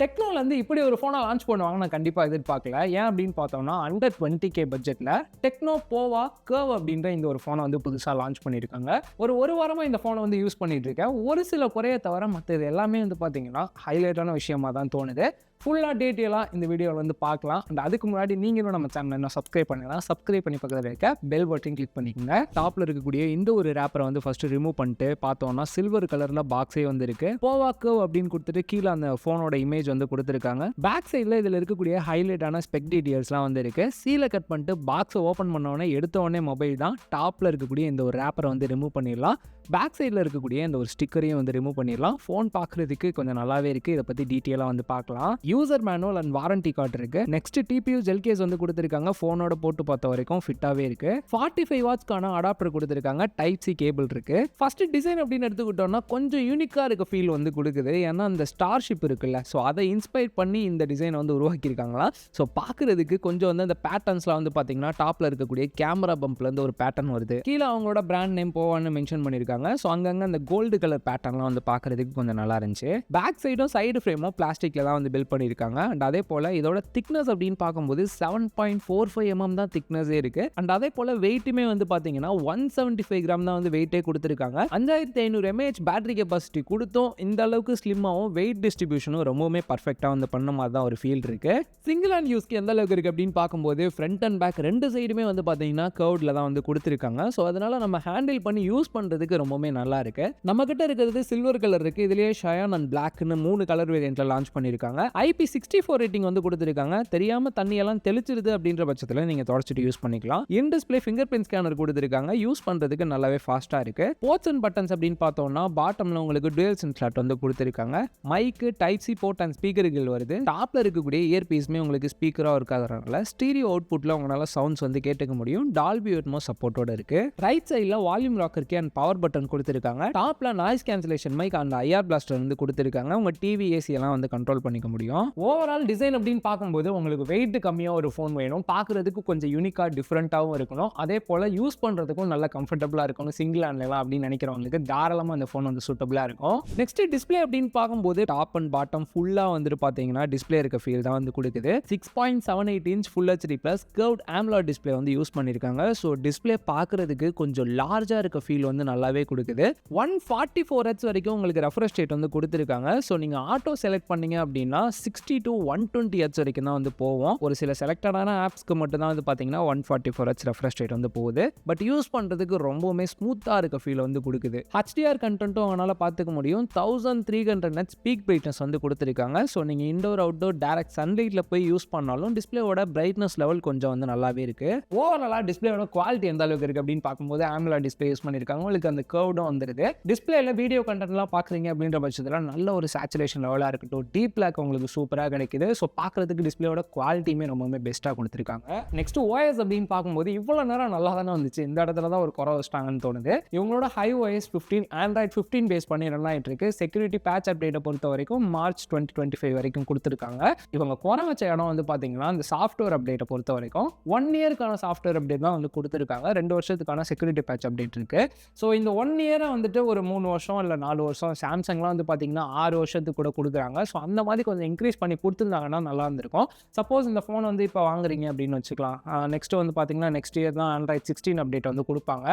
டெக்னோல வந்து இப்படி ஒரு ஃபோனை லான்ச் பண்ணுவாங்க நான் கண்டிப்பா எதிர்பார்க்கல. ஏன் அப்படின்னு பார்த்தோம்னா, அண்டர் 20K பட்ஜெட்ல டெக்னோ போவா கர்வ் அப்படின்ற இந்த ஒரு ஃபோனை வந்து புதுசா லான்ச் பண்ணியிருக்காங்க. ஒரு வாரமா இந்த ஃபோனை வந்து யூஸ் பண்ணிட்டு இருக்கேன். ஒரு சில குறைய தவிர மற்றது எல்லாமே வந்து பார்த்தீங்கன்னா, ஹைலைட்டான விஷயமா தான் தோணுது. ஃபுல்லாக டீட்டெயிலாக இந்த வீடியோவில் வந்து பார்க்கலாம். அண்ட் அதுக்கு முன்னாடி நீங்களும் நம்ம சேனலை என்ன சப்ஸ்கிரைப் பண்ணலாம். சப்ஸ்கிரைப் பண்ணி பக்கத்தில் இருக்க பெல் பட்டன் கிளிக் பண்ணிக்கோங்க. டாப்பில் இருக்கக்கூடிய இந்த ஒரு ரேப்பரை வந்து ஃபஸ்ட்டு ரிமூவ் பண்ணிட்டு பார்த்தோம்னா சில்வர் கலரில் பாக்ஸே வந்து இருக்கு. போவா கர்வ் அப்படின்னு கொடுத்துட்டு கீழே அந்த ஃபோனோட இமேஜ் வந்து கொடுத்துருக்காங்க. பேக் சைடில் இதில் இருக்கக்கூடிய ஹைலைட்டான ஸ்பெக் டீட்டெயில்ஸ்லாம் வந்து இருக்கு. சீலை கட் பண்ணிட்டு பாக்ஸை ஓப்பன் பண்ணோடனே எடுத்த உடனே மொபைல் தான். டாப்பில் இருக்கக்கூடிய இந்த ஒரு ரேப்பரை வந்து ரிமூவ் பண்ணிடலாம். பேக் சைடில் இருக்கக்கூடிய இந்த ஒரு ஸ்டிக்கரையும் வந்து ரிமூவ் பண்ணிடலாம். ஃபோன் பார்க்குறதுக்கு கொஞ்சம் நல்லாவே இருக்குது. இதை பற்றி டீட்டெயிலாக வந்து பார்க்கலாம். User manual and warranty card இருக்கு. நெக்ஸ்ட் டிபியூ ஜெல் கேஸ் வந்து கொடுத்துருக்காங்க. ஃபோனோட போட்டு பார்த்த வரைக்கும் ஃபிட்டாகவே இருக்கு. 45 வாட்ஸ்க்கான அடாப்டர் கொடுத்துருக்காங்க. டைப் சி கேபிள் இருக்கு. ஃபர்ஸ்ட் டிசைன் அப்படின்னு எடுத்துக்கிட்டோம்னா கொஞ்சம் யூனிக்காக இருக்க ஃபீல் வந்து கொடுக்குது. ஏன்னா அந்த ஸ்டார்ஷிப் இருக்குல்ல, ஸோ அதை இன்ஸ்பயர் பண்ணி இந்த டிசைனை வந்து உருவாக்கியிருக்காங்களா. ஸோ பார்க்குறதுக்கு கொஞ்சம் வந்து அந்த பேட்டர்ன்ஸ்லாம் வந்து பார்த்தீங்கன்னா டாப்பில் இருக்கக்கூடிய கேமரா பம்ப்லேருந்து ஒரு பேட்டர்ன் வருது. கீழே அவங்களோட பிராண்ட் நேம் போவான்னு மென்ஷன் பண்ணியிருக்காங்க. ஸோ அங்கங்கே அந்த கோல்டு கலர் பேட்டர்ன்லாம் வந்து பார்க்குறதுக்கு கொஞ்சம் நல்லா இருந்துச்சு. பேக் சைடும் சைடு ஃப்ரேமும் பிளாஸ்டிக்கில் தான் வந்து பில்ட் பண்ணியிருக்காங்க. அண்ட் அதே போல் இதோட திக்னஸ் அப்படின்னு பார்க்கும்போது 7.45 mm தான் திக்னஸே இருக்கு. அண்ட் அதே போல் வெயிட்டுமே வந்து பார்த்தீங்கன்னா 175 கிராம் தான் வந்து வெயிட்டே கொடுத்துருக்காங்க. 5500 mAh பேட்டரி கெப்பாசிட்டி கொடுத்தும் இந்த அளவுக்கு ஸ்லிம்மாகவும் வெயிட் டிஸ்ட்ரிபியூஷனும் ரொம்பவுமே பர்ஃபெக்டாக வந்து பண்ண மாதிரி தான் ஒரு ஃபீல் இருக்கு. சிங்கிள் ஹேண்ட் யூஸ்க்கு எந்த அளவுக்கு இருக்கு அப்படின்னு பார்க்கும்போது ஃப்ரண்ட் அண்ட் பேக் ரெண்டு சைடுமே வந்து பார்த்தீங்கன்னா கர்வ்ல தான் வந்து கொடுத்துருக்காங்க. ஸோ அதனால நம்ம ஹேண்டில் பண்ணி யூஸ் பண்ணுறதுக்கு ரொம்பவுமே நல்லா இருக்கு. நம்ம கிட்ட இருக்கிறது சில்வர் கலர் இருக்கு. இதுலேயே ஷயான் அண்ட் பிளாக்னு 3 கலர் வேரியன்ட்ல லான்ச் பண்ணியிருக்காங்க. IP64 ரேட்டிங் வந்து கொடுத்துருக்காங்க. தெரியாம தண்ணி எல்லாம் தெளிச்சிருது அப்படின்ற பட்சத்தில் நீங்க தொடச்சிட்டு யூஸ் பண்ணிக்கலாம். இன் டிஸ்ப்ளே ஃபிங்கர் பிரிண்ட் ஸ்கேனர் கொடுத்துருக்காங்க. யூஸ் பண்றதுக்கு நல்லாவே ஃபாஸ்டா இருக்கு. போர்ட்ஸ் அண்ட் பட்டன்ஸ் அப்படின்னு பார்த்தோம்னா பாட்டம்ல உங்களுக்கு டுவல் சிம் ஸ்லாட் வந்து கொடுத்துருக்காங்க. மைக்கு டைப் சி போர்ட் அண்ட் ஸ்பீக்கர்கள் வருது. டாப்ல இருக்கக்கூடிய இயர் பீஸ்மே உங்களுக்கு ஸ்பீக்கரா இருக்காதனால ஸ்டீரியோ அவுட்புட்ல உங்களால சவுண்ட்ஸ் வந்து கேட்டுக்க முடியும். டால்பி அட்மாஸ் சப்போர்ட்டோட இருக்கு. ரைட் சைடுல வால்யூம் ராக்கர் கே அண்ட் பவர் பட்டன் கொடுத்துருக்காங்க. டாப்ல noise cancellation mic and IR blaster வந்து கொடுத்துருக்காங்க. உங்க டிவி ஏசி எல்லாம் வந்து கண்ட்ரோல் பண்ணிக்க முடியும். ஓவரால் டிசைன் அப்படின்னு பார்க்கும்போது உங்களுக்கு வெயிட் கம்மியா ஒரு ஃபோன் வேணும். பார்க்குறதுக்கு கொஞ்சம் யூனிக்கா டிஃப்ரெண்டாகவும் இருக்கணும். அதே போல யூஸ் பண்றதுக்கும் நல்ல கம்ஃபர்டபுளா இருக்கணும். சிங்கிள் ஹேண்ட்லாம் அப்படின்னு நினைக்கிறவங்களுக்கு தாராளமாக அந்த ஃபோன் வந்து சூட்டபிளா இருக்கும். நெக்ஸ்ட் டிஸ்பிளே அப்படின்னு பார்க்கும்போது டாப் அண்ட் பாட்டம் ஃபுல்லா வந்துட்டு பார்த்தீங்கன்னா டிஸ்பிளே இருக்க ஃபீல் தான் வந்து கொடுக்குது. 6.78 inch full HD plus curved AMOLED display வந்து யூஸ் பண்ணியிருக்காங்க. ஸோ டிஸ்பிளே பார்க்குறதுக்கு கொஞ்சம் லார்ஜா இருக்க ஃபீல் வந்து நல்லாவே கொடுக்குது. 144 Hz வரைக்கும் உங்களுக்கு ரெஃப்ரெஷ் ரேட் வந்து கொடுத்துருக்காங்க. ஸோ நீங்கள் ஆட்டோ செலக்ட் பண்ணீங்க அப்படின்னா 60 to 120 Hz வரைக்கும் தான் வந்து போவோம். ஒரு சில செலக்டடான ஆப்ஸ்க்கு மட்டும் தான் வந்து பார்த்தீங்கன்னா 144 Hz ரெஃப்ரெஷ் ரேட் வந்து போகுது. பட் யூஸ் பண்ணுறதுக்கு ரொம்பவுமே ஸ்மூத்தாக இருக்க ஃபீல் வந்து கொடுக்குது. HDR கண்டென்ட்டும் அவங்களால பார்த்துக்க முடியும். 1300 nits பீக் பிரைட்னஸ் வந்து கொடுத்துருக்காங்க. ஸோ நீங்கள் இண்டோர் அவுட்டோர் டைரக்ட் சன்லைட்டில் போய் யூஸ் பண்ணாலும் டிஸ்பிளேவோட பிரைட்னஸ் லெவல் கொஞ்சம் வந்து நல்லாவே இருக்கு. ஓவராலாக டிஸ்பிளேயோட குவாலிட்டி எந்த அளவுக்கு இருக்கு அப்படின்னு பார்க்கும்போது AMOLED டிஸ்பிளே யூஸ் பண்ணியிருக்காங்க. உங்களுக்கு அந்த கர்வ்டும் வந்துருது. டிஸ்பிளேல வீடியோ கண்டென்ட்லாம் பார்க்குறீங்க அப்படின்ற பட்சத்தில் நல்ல ஒரு சேச்சுரேஷன் லெவலாக இருக்கட்டும். டீப் பிளாக் உங்களுக்கு சூப்பராக கிடைக்குது. ஸோ பார்க்குறதுக்கு டிஸ்பிளேயோட குவாலிட்டியுமே ரொம்பவே பெஸ்ட்டாக கொடுத்துருக்காங்க. நெக்ஸ்ட் OS அப்படின்னு பார்க்கும்போது இவ்வளோ நேரம் நல்லா தானே வந்துச்சு. இந்த இடத்துல தான் ஒரு குறை வச்சிட்டாங்கன்னு தோணுது. இவங்களோட iOS 15 Android 15 பேஸ் பண்ணி ரன் ஆகிட்டு இருக்கு. செக்யூரிட்டி பேட்ச் அப்டேட்டை பொறுத்த வரைக்கும் மார்ச் 2025 வரைக்கும் கொடுத்துருக்காங்க. இவங்க குறை வச்ச இடம் வந்து பார்த்தீங்கன்னா இந்த சாஃப்ட்வேர் அப்டேட்டை பொறுத்த வரைக்கும் 1 இயருக்கான சாஃப்ட்வேர் அப்டேட் தான் வந்து கொடுத்துருக்காங்க. 2 வருஷத்துக்கான செக்யூரிட்டி பேட்ச் அப்டேட் இருக்கு. ஸோ இந்த 1 இயரை வந்துட்டு ஒரு 3 வருஷம் இல்லை 4 வருஷம் சாம்சங்லாம் வந்து பார்த்தீங்கன்னா 6 வருஷத்துக்கு கூட கொடுக்குறாங்க. ஸோ அந்த மாதிரி கொஞ்சம் இன்க்ரீஸ் பண்ணி கொடுத்துருந்தாங்கன்னா நல்லா இருந்திருக்கும். சப்போஸ் இந்த ஃபோன் வந்து இப்போ வாங்குறீங்க அப்படின்னு வச்சுக்கலாம். நெக்ஸ்ட் வந்து பார்த்தீங்கன்னா நெக்ஸ்ட் இயர் தான் Android 16 அப்டேட் வந்து கொடுப்பாங்க.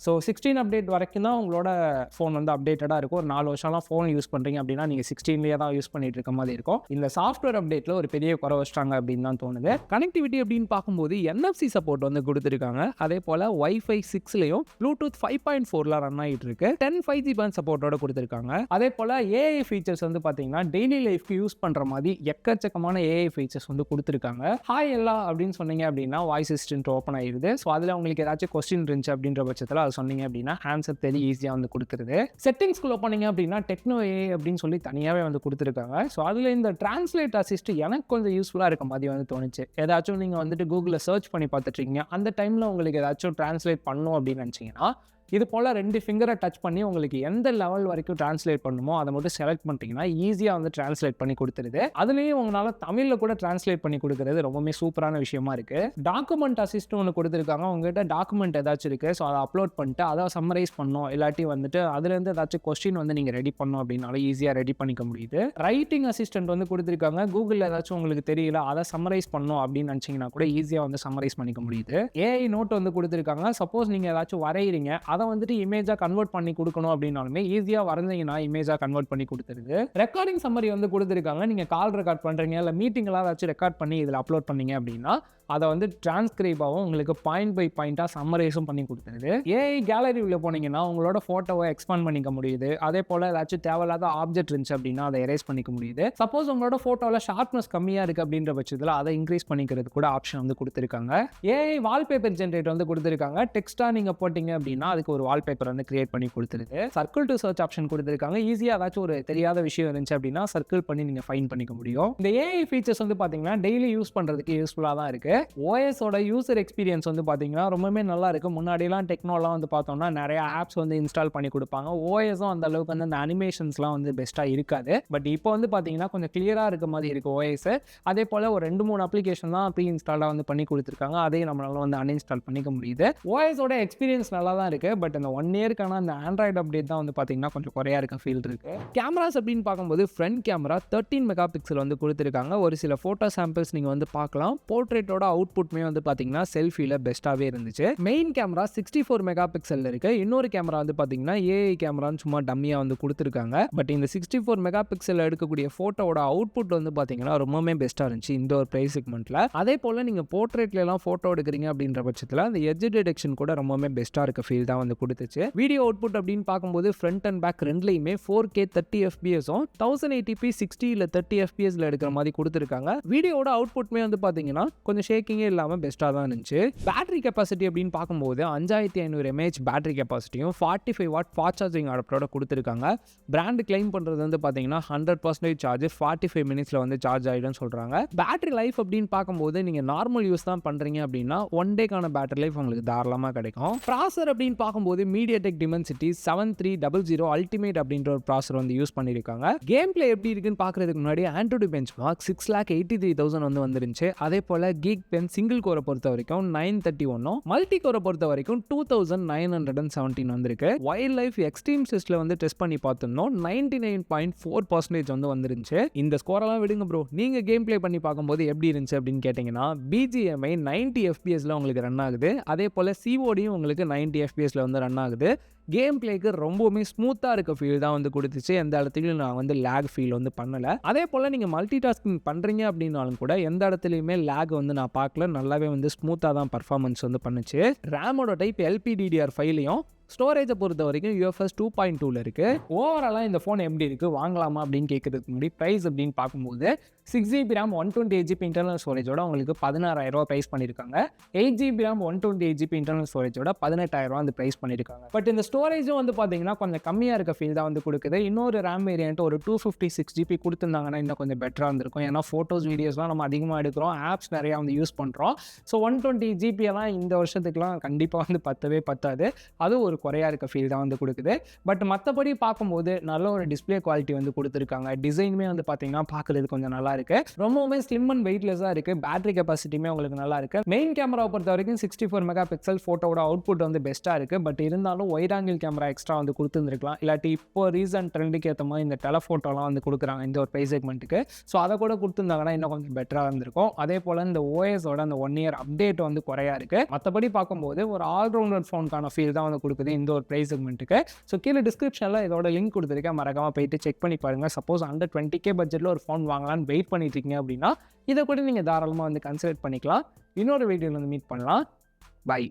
ஸோ 16 அப்டேட் வரைக்கும் தான் உங்களோட ஃபோன் வந்து அப்டேட்டடாக இருக்கும். ஒரு 4 வருஷம்லாம் ஃபோன் யூஸ் பண்ணுறீங்க அப்படின்னா நீங்கள் 16லேயே தான் யூஸ் பண்ணிட்டு இருக்க மாதிரி இருக்கும். இந்த சாஃப்ட்வேர் அப்டேட்டில் ஒரு பெரிய குறை வச்சிட்டாங்க அப்படின்னு தான் தோணுது. கனெக்டிவிட்டி அப்படின்னு பார்க்கும்போது NFC சப்போர்ட் வந்து கொடுத்துருக்காங்க. அதே போல் Wi-Fi 6லையும் Bluetooth 5.4 ரன் ஆகிட்டு இருக்கு. 10 5G பேண்ட் சப்போர்ட்டோட கொடுத்துருக்காங்க. அதே போல் AI ஃபீச்சர்ஸ் வந்து பார்த்தீங்கன்னா டெய்லி லைஃப்க்கு யூஸ் பண்ணுற மாதிரி எக்கச்சக்கமான AI ஃபீச்சர்ஸ் வந்து கொடுத்துருக்காங்க. ஹாய் எல்லாம் அப்படின்னு சொன்னீங்க அப்படின்னா வாய்ஸ் அசிஸ்டன்ட் ஓப்பன் ஆகிடுது. ஸோ அதில் உங்களுக்கு ஏதாச்சும் கொஸ்டின் இருந்துச்சு அப்படின்ற பட்சத்தில் அது சொன்னீங்க அப்படின்னா ஆன்சர் தெரிய ஈஸியாக வந்து கொடுக்குறது. செட்டிங்ஸ்குள்ளே போனீங்க அப்படின்னா டெக்னோ AI அப்படின்னு சொல்லி தனியாகவே வந்து கொடுத்துருக்காங்க. ஸோ அதில் இந்த டிரான்ஸ்லேட் அசிஸ்ட் எனக்கு கொஞ்சம் யூஸ்ஃபுல்லாக இருக்க மாதிரி வந்து தோணுச்சு. ஏதாச்சும் நீங்கள் வந்துட்டு கூகுளில் சர்ச் பண்ணி பார்த்துட்ருக்கீங்க, அந்த டைமில் உங்களுக்கு ஏதாச்சும் டிரான்ஸ்லேட் பண்ணணும் அப்படின்னு நினச்சிங்கன்னா இது போல் 2 ஃபிங்கரை டச் பண்ணி உங்களுக்கு எந்த லெவல் வரைக்கும் ட்ரான்ஸ்லேட் பண்ணணுமோ அதை மட்டும் செலக்ட் பண்ணிட்டீங்கன்னா ஈஸியாக வந்து ட்ரான்ஸ்லேட் பண்ணி கொடுத்துருது. அதுலேயும் உங்களால் தமிழில் கூட ட்ரான்ஸ்லேட் பண்ணி கொடுக்குறது ரொம்பவே சூப்பரான விஷயமா இருக்குது. டாக்குமெண்ட் அசிஸ்ட் ஒன்று கொடுத்துருக்காங்க. உங்ககிட்ட டாக்குமெண்ட் ஏதாச்சும் இருக்குது, ஸோ அதை அப்லோட் பண்ணிட்டு அதை சம்மரைஸ் பண்ணணும், இல்லாட்டி வந்துட்டு அதுலேருந்து ஏதாச்சும் கொஸ்டின் வந்து நீங்கள் ரெடி பண்ணணும் அப்படின்னாலும் ஈஸியாக ரெடி பண்ணிக்க முடியுது. ரைட்டிங் அசிஸ்டன்ட் வந்து கொடுத்துருக்காங்க. கூகுளில் ஏதாச்சும் உங்களுக்கு தெரியல அதை சம்மரைஸ் பண்ணணும் அப்படின்னு நினச்சிங்கன்னா கூட ஈஸியாக வந்து சம்மரைஸ் பண்ணிக்க முடியுது. ஏஐ நோட் வந்து கொடுத்துருக்காங்க. சப்போஸ் நீங்கள் ஏதாச்சும் வரைகிறீங்க, அதை வந்துட்டு இமேஜாக கன்வெர்ட் பண்ணி கொடுக்கணும் அப்படின்னாலுமே ஈஸியாக வரைஞ்சிங்கன்னா இமேஜாக கன்வெர்ட் பண்ணி கொடுத்துருது. ரெக்கார்டிங் சம்மரி வந்து கொடுத்துருக்காங்க. நீங்கள் கால் ரெக்கார்ட் பண்ணுறீங்க இல்லை மீட்டிங்லாம் ஏதாச்சும் ரெக்கார்ட் பண்ணி இதில் அப்லோட் பண்ணீங்க அப்படின்னா அதை வந்து டிரான்ஸ்கிரைபாகவும் உங்களுக்கு பாயிண்ட் பை பாயிண்டாக சம்மரைஸும் பண்ணி கொடுத்துருது. ஏஐ கேலரி உள்ள போனீங்கன்னா உங்களோட ஃபோட்டோவை எக்ஸ்பாண்ட் பண்ணிக்க முடியுது. அதே போல் ஏதாச்சும் தேவையில்லாத ஆப்ஜெக்ட் இருந்துச்சு அப்படின்னா அதை எரேஸ் பண்ணிக்க முடியுது. சப்போஸ் உங்களோட ஃபோட்டோவில் ஷார்ப்னஸ் கம்மியாக இருக்குது அப்படின்ற பட்சத்தில் அதை இன்க்ரீஸ் பண்ணிக்கிறது கூட ஆப்ஷன் வந்து கொடுத்துருக்காங்க. ஏஐ வால்பேப்பர் ஜென்ரேட் வந்து கொடுத்துருக்காங்க. டெக்ஸ்ட்டாக நீங்கள் போட்டிங்க அப்படின்னா அதுக்கு ஒரு வால்பேப்பர் வந்து கிரியேட் பண்ணி கொடுத்துருது. சர்க்கிள் டு சர்ச் ஆப்ஷன் கொடுத்துருக்காங்க. ஈஸியாக ஏதாச்சும் ஒரு தெரியாத விஷயம் இருந்துச்சு அப்படின்னா சர்க்கிள் பண்ணி நீங்கள் ஃபைண்ட் பண்ணிக்க முடியும். இந்த ஏஐ ஃபீச்சர்ஸ் வந்து பார்த்தீங்கன்னா டெய்லி யூஸ் பண்ணுறதுக்கு யூஸ்ஃபுல்லாக தான் இருக்குது. ஓஎஸோட யூசர் எக்ஸ்பீரியன்ஸ் வந்து பார்த்தீங்கன்னா ரொம்பவே நல்லா இருக்குது. முன்னாடிலாம் டெக்னோலாம் வந்து பார்த்தோம்னா நிறைய ஆப்ஸ் வந்து இன்ஸ்டால் பண்ணி கொடுப்பாங்க. ஓஎஸும் அந்த அளவுக்கு வந்து அந்த அனிமேஷன்ஸ்லாம் வந்து பெஸ்ட்டாக இருக்காது. பட் இப்போ வந்து பார்த்தீங்கன்னா கொஞ்சம் கிளியராக இருக்க மாதிரி இருக்குது ஓஎஸ். அதே போல் ஒரு 2-3 அப்ளிகேஷன் தான் ப்ரீ இன்ஸ்டாலாக வந்து பண்ணி கொடுத்துருக்காங்க. அதையும் நம்மளால வந்து அன்இன்ஸ்டால் பண்ணிக்க முடியுது. ஓஎஸோட எக்ஸ்பீரியன்ஸ் நல்லா தான் இருக்குது. பட் இந்த 1 இயர்க்கான அந்த ஆண்ட்ராய்டு அப்டேட் தான் வந்து பார்த்தீங்கன்னா கொஞ்சம் குறையா இருக்க ஃபீல் இருக்குது. கேமராஸ் அப்படின்னு பார்க்கும்போது ஃப்ரண்ட் கேமரா 13 மெகா பிக்சல் வந்து கொடுத்துருக்காங்க. ஒரு சில ஃபோட்டோ சாம்பிள்ஸ் நீங்கள் வந்து பார்க்கலாம். போர்ட்ரேட்டோட அவுட்புட்மே வந்து பார்த்தீங்கன்னா செல்ஃபியில் பெஸ்ட்டாகவே இருந்துச்சு. மெயின் கேமரா 64 மெகா பிக்சல் இருக்கு. இன்னொரு கேமரா வந்து பார்த்தீங்கன்னா ஏஐ கேமரான்னு சும்மா டம்மியாக வந்து கொடுத்துருக்காங்க. பட் இந்த 64 மெகா பிக்சல் எடுக்கக்கூடிய ஃபோட்டோவோட அவுட்புட் வந்து பார்த்தீங்கன்னா ரொம்பவே பெஸ்ட்டாக இருந்துச்சு இந்த ஒரு ப்ரைஸ் செக்மெண்ட்டில். அதே போல் நீங்கள் போர்ட்ரேட்லாம் ஃபோட்டோ எடுக்கிறீங்க அப்படின்ற பட்சத்தில் அந்த எட்ஜ் டிடெக்ஷன் கூட ரொம்பவே பெஸ்ட்டாக இருக்க ஃபீல் தான் வந்து கொடுத்துச்சு. வீடியோ அவுட்புட் அப்படின்னு பார்க்கும்போது ஃப்ரண்ட் அண்ட் பேக் ரெண்டுலையுமே 4K 30 FPSம் 1080p 60 இல்லை 30 FPSல எடுக்கிற மாதிரி கொடுத்துருக்காங்க. வீடியோட அவுட்புட்மே வந்து பார்த்தீங்கன்னா கொஞ்சம் ஷேக்கிங்கே இல்லாமல் பெஸ்ட்டாக தான் இருந்துச்சு. பேட்டரி கெப்பாசிட்டி அப்படின்னு பார்க்கும்போது 5500 mAh பேட்டரி கெப்பாசிட்டியும் 45 வாட் ஃபாஸ்ட் சார்ஜிங் அடாப்டரோட கொடுத்துருக்காங்க. பிராண்ட் கிளைம் பண்ணுறது வந்து பார்த்தீங்கன்னா 100% சார்ஜ் 45 மினிட்ஸில் வந்து சார்ஜ் ஆகிடும்னு சொல்கிறாங்க. பேட்டரி லைஃப் அப்படின்னு பார்க்கும்போது நீங்கள் நார்மல் யூஸ் தான் பண்ணுறீங்க அப்படின்னா 1 டேக்கான பேட்டரி லைஃப் உங்களுக்கு தாராளமாக கிடைக்கும். ப்ராசர் அப்படின்னு பார்க்கும்போது மீடியாடெக் டிமென்சிட்டி 7300 அல்டிமேட் அப்படின்ற ஒரு ப்ராசர் வந்து யூஸ் பண்ணியிருக்காங்க. கேம் பிளே எப்படி இருக்குன்னு பார்க்குறதுக்கு முன்னாடி ஆண்ட்ராய்டு பெஞ்ச் மார்க் 6,83,000 வந்து வந்துருந்துச்சு. அதே போல் கீக் பென் சிங்கிள் கோரை பொறுத்த வரைக்கும் 931, மல்டி கோரை பொறுத்த வரைக்கும் 2917 வந்திருக்கு. வைல்ட் லைஃப் எக்ஸ்ட்ரீம் சிஸ்டில் வந்து டெஸ்ட் பண்ணி பார்த்துருந்தோம். 99.4% வந்து வந்துருந்துச்சு. இந்த ஸ்கோரெல்லாம் விடுங்க ப்ரோ, நீங்கள் கேம் பிளே பண்ணி பார்க்கும்போது எப்படி இருந்துச்சு அப்படின்னு கேட்டிங்கன்னா BGMI 90 FPSல உங்களுக்கு ரன் ஆகுது. அதே போல் CODயும் உங்களுக்கு 90 FPSல வந்து ரன் ஆகுது. கேம் பிளேக்கு ரொம்பவுமே ஸ்மூத்தாக இருக்க ஃபீல் தான் வந்து கொடுத்துச்சு. எந்த இடத்துலையும் நான் வந்து லேக் ஃபீல் வந்து பண்ணலை. அதே போல் நீங்கள் மல்டி டாஸ்கிங் பண்ணுறீங்க அப்படின்னாலும் கூட எந்த இடத்துலையுமே லேக் வந்து நான் பார்க்கல. நல்லாவே வந்து ஸ்மூத்தாக தான் பர்ஃபார்மன்ஸ் வந்து பண்ணுச்சு. ரேமோட டைப் LPDDR5லையும் ஸ்டோரேஜை பொறுத்த வரைக்கும் UFS 2.2ல இருக்குது. ஓவராலாக இந்த ஃபோன் எப்படி இருக்குது, வாங்கலாமா அப்படின்னு கேட்குறதுக்கு முன்னாடி ப்ரைஸ் அப்படின்னு பார்க்கும்போது 6GB RAM 128GB இன்டர்னல் ஸ்டோரேஜோட உங்களுக்கு 16,000 ப்ரைஸ் பண்ணியிருக்காங்க. 8GB RAM 128GB இன்டர்னல் ஸ்டோரேஜோட 18,000 அந்த ப்ரைஸ் பண்ணியிருக்காங்க. பட் இந்த ஸ்டோரேஜும் வந்து பார்த்தீங்கன்னா கொஞ்சம் கம்மியாக இருக்க ஃபீல் தான் வந்து கொடுக்குது. இன்னொரு ரேம் வேரியன்ட் ஒரு 256GB கொடுத்துருந்தாங்கன்னா இன்னும் கொஞ்சம் பெட்டராக இருந்திருக்கும். ஏன்னா ஃபோட்டோஸ் வீடியோஸ்லாம் நம்ம அதிகமாக எடுக்கிறோம், ஆப்ஸ் நிறையா வந்து யூஸ் பண்ணுறோம். ஸோ 120GB எல்லாம் இந்த வருஷத்துக்குலாம் கண்டிப்பாக வந்து பத்தாது. அது ஒரு குறையாக இருக்க ஃபீல் தான் வந்து கொடுக்குது. பட் மற்றபடி பார்க்கும்போது நல்ல ஒரு டிஸ்பிளே குவாலிட்டி வந்து கொடுத்துருக்காங்க. டிசைனுமே வந்து பார்த்தீங்கன்னா பார்க்குறது கொஞ்சம் நல்லா இருக்கு. ரொம்பவுமே ஸ்லிம் அண்ட் வெயிட்லெஸ்ஸாக இருக்குது. பேட்டரி கெப்பாசிட்டியுமே உங்களுக்கு நல்லா இருக்குது. மெயின் கேமராவை பொறுத்த வரைக்கும் 64 மெகா பிக்சல் ஃபோட்டோட அவுட்புட் வந்து பெஸ்ட்டாக இருக்குது. பட் இருந்தாலும் வைட் ஆங்கிள் கேமரா எக்ஸ்ட்ரா வந்து கொடுத்துருந்துருக்கலாம். இல்லாட்டி இப்போ ரீசன்ட் ட்ரெண்டுக்கு ஏற்ற மாதிரி இந்த டெலஃபோட்டோலாம் வந்து கொடுக்குறாங்க இந்த ஒரு ப்ரைஸ் செக்மெண்ட்டுக்கு. ஸோ அதை கூட கொடுத்துருந்தாங்கன்னா இன்னும் கொஞ்சம் பெட்டராக இருந்திருக்கும். அதே போல் இந்த OSோட அந்த 1 இயர் அப்டேட் வந்து குறையா இருக்குது. மற்றபடி பார்க்கும்போது ஒரு ஆல்ரவுண்டர் ஃபோனுக்கான ஃபீல் தான் வந்து கொடுக்குது இந்த ஒரு ப்ரைஸ் செக்மெண்ட்டுக்கு. ஸோ கீழே டிஸ்கிரிப்ஷனில் இதோட லிங்க் கொடுத்துருக்கேன், மறக்காமல் போயிட்டு செக் பண்ணி பாருங்கள். சப்போஸ் அண்டர் 20K பட்ஜெட்டில் ஒரு ஃபோன் வாங்கலான்னு வெயிட் பண்ணிட்டு இருக்கீங்க அப்படின்னா இதை கூட நீங்கள் தாராளமாக வந்து கன்சிடர் பண்ணிக்கலாம். இன்னொரு வீடியோவில் வந்து மீட் பண்ணலாம். பை.